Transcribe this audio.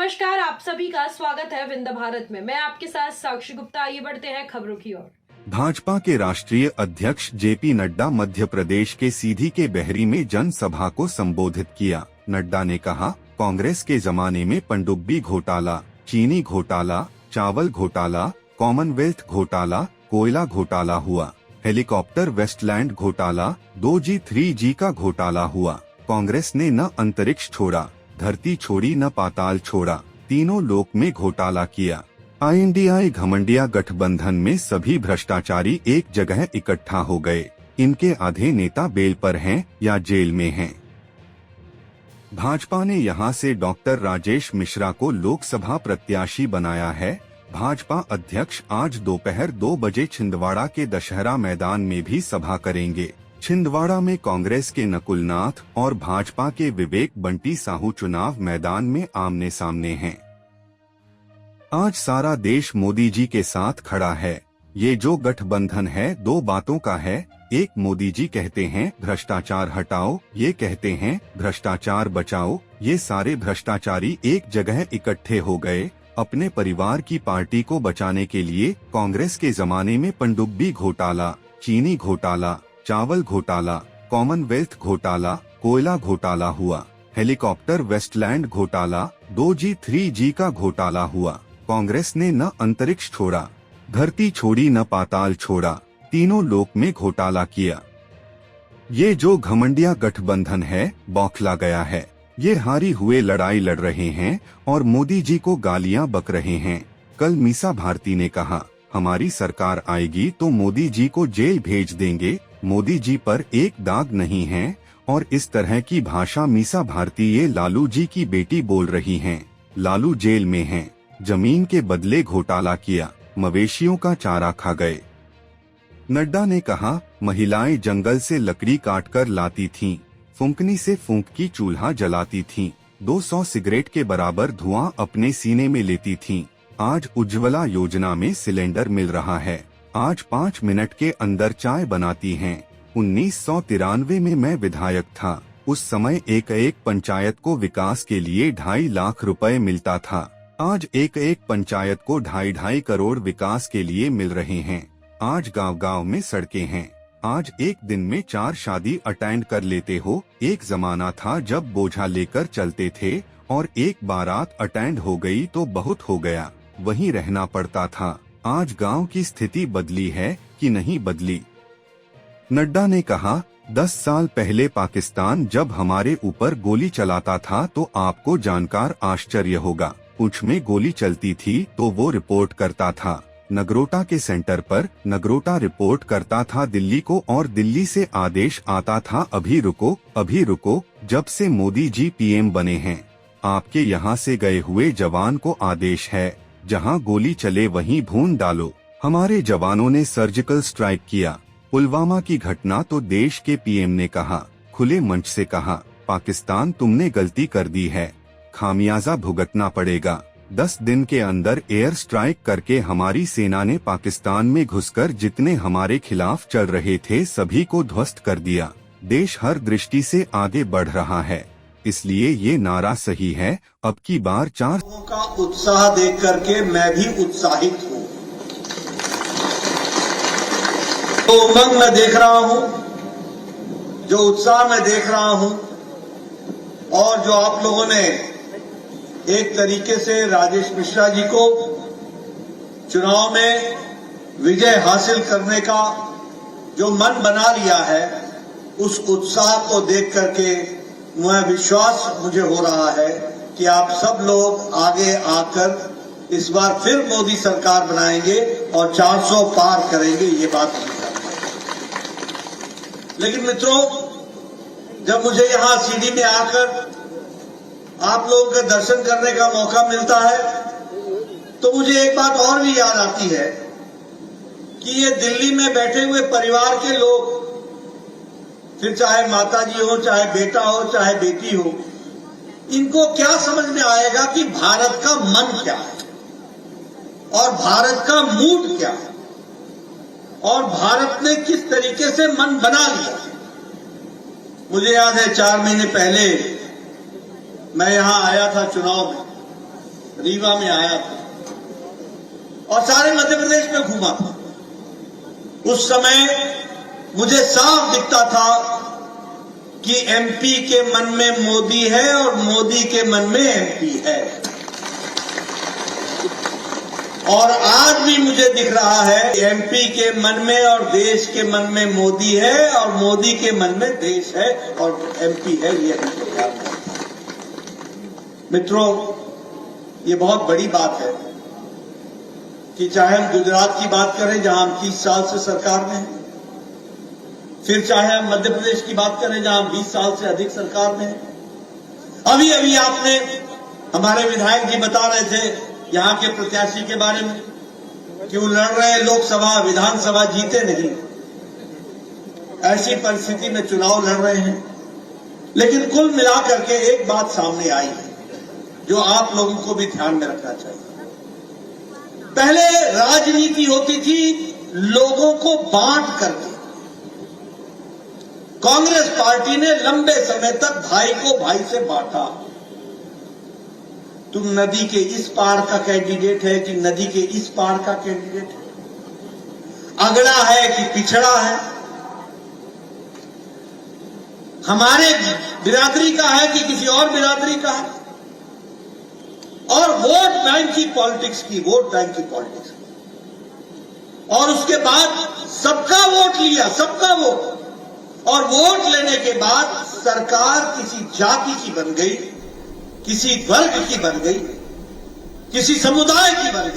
नमस्कार, आप सभी का स्वागत है विंध्य भारत में। मैं आपके साथ साक्षी गुप्ता। आइए बढ़ते हैं खबरों की ओर। भाजपा के राष्ट्रीय अध्यक्ष जेपी नड्डा मध्य प्रदेश के सीधी के बहरी में जनसभा को संबोधित किया। नड्डा ने कहा, कांग्रेस के जमाने में पनडुब्बी घोटाला, चीनी घोटाला, चावल घोटाला, कॉमनवेल्थ घोटाला, कोयला घोटाला हुआ, हेलीकॉप्टर वेस्टलैंड घोटाला, 2G 3G का घोटाला हुआ। कांग्रेस ने न अंतरिक्ष छोड़ा, धरती छोड़ी न पाताल छोड़ा, तीनों लोक में घोटाला किया। INDI घमंडिया गठबंधन में सभी भ्रष्टाचारी एक जगह इकट्ठा हो गए। इनके आधे नेता बेल पर हैं या जेल में हैं। भाजपा ने यहां से डॉक्टर राजेश मिश्रा को लोकसभा प्रत्याशी बनाया है। भाजपा अध्यक्ष आज दोपहर 2 बजे छिंदवाड़ा के दशहरा मैदान में भी सभा करेंगे। छिंदवाड़ा में कांग्रेस के नकुलनाथ और भाजपा के विवेक बंटी साहू चुनाव मैदान में आमने सामने हैं। आज सारा देश मोदी जी के साथ खड़ा है। ये जो गठबंधन है 2 बातों का है। एक, मोदी जी कहते हैं भ्रष्टाचार हटाओ, ये कहते हैं भ्रष्टाचार बचाओ। ये सारे भ्रष्टाचारी एक जगह इकट्ठे हो गए अपने परिवार की पार्टी को बचाने के लिए। कांग्रेस के जमाने में पनडुब्बी घोटाला, चीनी घोटाला, चावल घोटाला, कॉमनवेल्थ घोटाला, कोयला घोटाला हुआ, हेलीकॉप्टर वेस्टलैंड घोटाला, 2G 3G का घोटाला हुआ। कांग्रेस ने न अंतरिक्ष छोड़ा, धरती छोड़ी न पाताल छोड़ा, तीनों लोक में घोटाला किया। ये जो घमंडिया गठबंधन है बौखला गया है। ये हारी हुए लड़ाई लड़ रहे हैं और मोदी जी को गालियां बक रहे हैं। कल मीसा भारती ने कहा, हमारी सरकार आएगी तो मोदी जी को जेल भेज देंगे, मोदी जी पर एक दाग नहीं है। और इस तरह की भाषा मीसा भारती ये लालू जी की बेटी बोल रही हैं। लालू जेल में हैं, जमीन के बदले घोटाला किया, मवेशियों का चारा खा गए। नड्डा ने कहा, महिलाएं जंगल से लकड़ी काटकर लाती थीं, फूंकनी से फूंक की चूल्हा जलाती थीं, 200 सिगरेट के बराबर धुआं अपने सीने में लेती थीं। आज उज्ज्वला योजना में सिलेंडर मिल रहा है। आज 5 मिनट के अंदर चाय बनाती हैं। 1993 में मैं विधायक था। उस समय एक पंचायत को विकास के लिए 2.5 लाख रुपए मिलता था। आज एक पंचायत को 2.5 करोड़ विकास के लिए मिल रहे हैं। आज गांव-गांव में सड़कें हैं। आज एक दिन में 4 शादी अटेंड कर लेते हो। एक जमाना था जब बोझा लेकर चलते थे और एक बारात अटेंड हो गई तो बहुत हो गया, वहीं रहना पड़ता था। आज गांव की स्थिति बदली है कि नहीं बदली? नड्डा ने कहा, 10 साल पहले पाकिस्तान जब हमारे ऊपर गोली चलाता था तो आपको जानकर आश्चर्य होगा, पूंछ में गोली चलती थी तो वो रिपोर्ट करता था नगरोटा के सेंटर पर, नगरोटा रिपोर्ट करता था दिल्ली को और दिल्ली से आदेश आता था अभी रुको, अभी रुको। जब से मोदी जी PM बने हैं, आपके यहाँ से गए हुए जवान को आदेश है, जहाँ गोली चले वहीं भून डालो। हमारे जवानों ने सर्जिकल स्ट्राइक किया। पुलवामा की घटना तो देश के PM ने कहा, खुले मंच से कहा, पाकिस्तान तुमने गलती कर दी है, खामियाजा भुगतना पड़ेगा। 10 दिन के अंदर एयर स्ट्राइक करके हमारी सेना ने पाकिस्तान में घुसकर जितने हमारे खिलाफ चल रहे थे सभी को ध्वस्त कर दिया। देश हर दृष्टि से आगे बढ़ रहा है, इसलिए ये नारा सही है। अब की बार 4 का उत्साह देख करके मैं भी उत्साहित हूँ। तो उमंग मैं देख रहा हूँ, जो उत्साह मैं देख रहा हूँ, और जो आप लोगों ने एक तरीके से राजेश मिश्रा जी को चुनाव में विजय हासिल करने का जो मन बना लिया है, उस उत्साह को देख करके विश्वास मुझे हो रहा है कि आप सब लोग आगे आकर इस बार फिर मोदी सरकार बनाएंगे और 400 पार करेंगे, ये बात नहीं करते। लेकिन मित्रों, जब मुझे यहाँ सीधी में आकर आप लोगों के दर्शन करने का मौका मिलता है तो मुझे एक बात और भी याद आती है कि ये दिल्ली में बैठे हुए परिवार के लोग, फिर चाहे माताजी हो, चाहे बेटा हो, चाहे बेटी हो, इनको क्या समझ में आएगा कि भारत का मन क्या है और भारत का मूड क्या है और भारत ने किस तरीके से मन बना लिया। मुझे याद है 4 महीने पहले मैं यहां आया था चुनाव में रीवा में आया था और सारे मध्य प्रदेश में घूमा था। उस समय मुझे साफ दिखता था कि एमपी के मन में मोदी है और मोदी के मन में एमपी है। और आज भी मुझे दिख रहा है एमपी के मन में और देश के मन में मोदी है और मोदी के मन में देश है और एमपी है। ये हमको ध्यान रखना है। मित्रों, ये बहुत बड़ी बात है कि चाहे हम गुजरात की बात करें जहां हम 30 साल से सरकार में हैं, फिर चाहे हम मध्य प्रदेश की बात करें जहां हम 20 साल से अधिक सरकार में हैं। अभी अभी आपने हमारे विधायक जी बता रहे थे यहां के प्रत्याशी के बारे में कि वो लड़ रहे हैं लोकसभा विधानसभा, जीते नहीं, ऐसी परिस्थिति में चुनाव लड़ रहे हैं। लेकिन कुल मिलाकर के एक बात सामने आई है जो आप लोगों को भी ध्यान में रखना चाहिए। पहले राजनीति होती थी लोगों को बांट करके। कांग्रेस पार्टी ने लंबे समय तक भाई को भाई से बांटा। तुम नदी के इस पार का कैंडिडेट है कि नदी के इस पार का कैंडिडेट है, अगड़ा है कि पिछड़ा है, हमारे बिरादरी का है कि किसी और बिरादरी का है। और वोट बैंक की पॉलिटिक्स की, वोट बैंक की पॉलिटिक्स की। और उसके बाद सबका वोट लिया, सबका वोट। और वोट लेने के बाद सरकार किसी जाति की बन गई, किसी वर्ग की बन गई, किसी समुदाय की बन गई।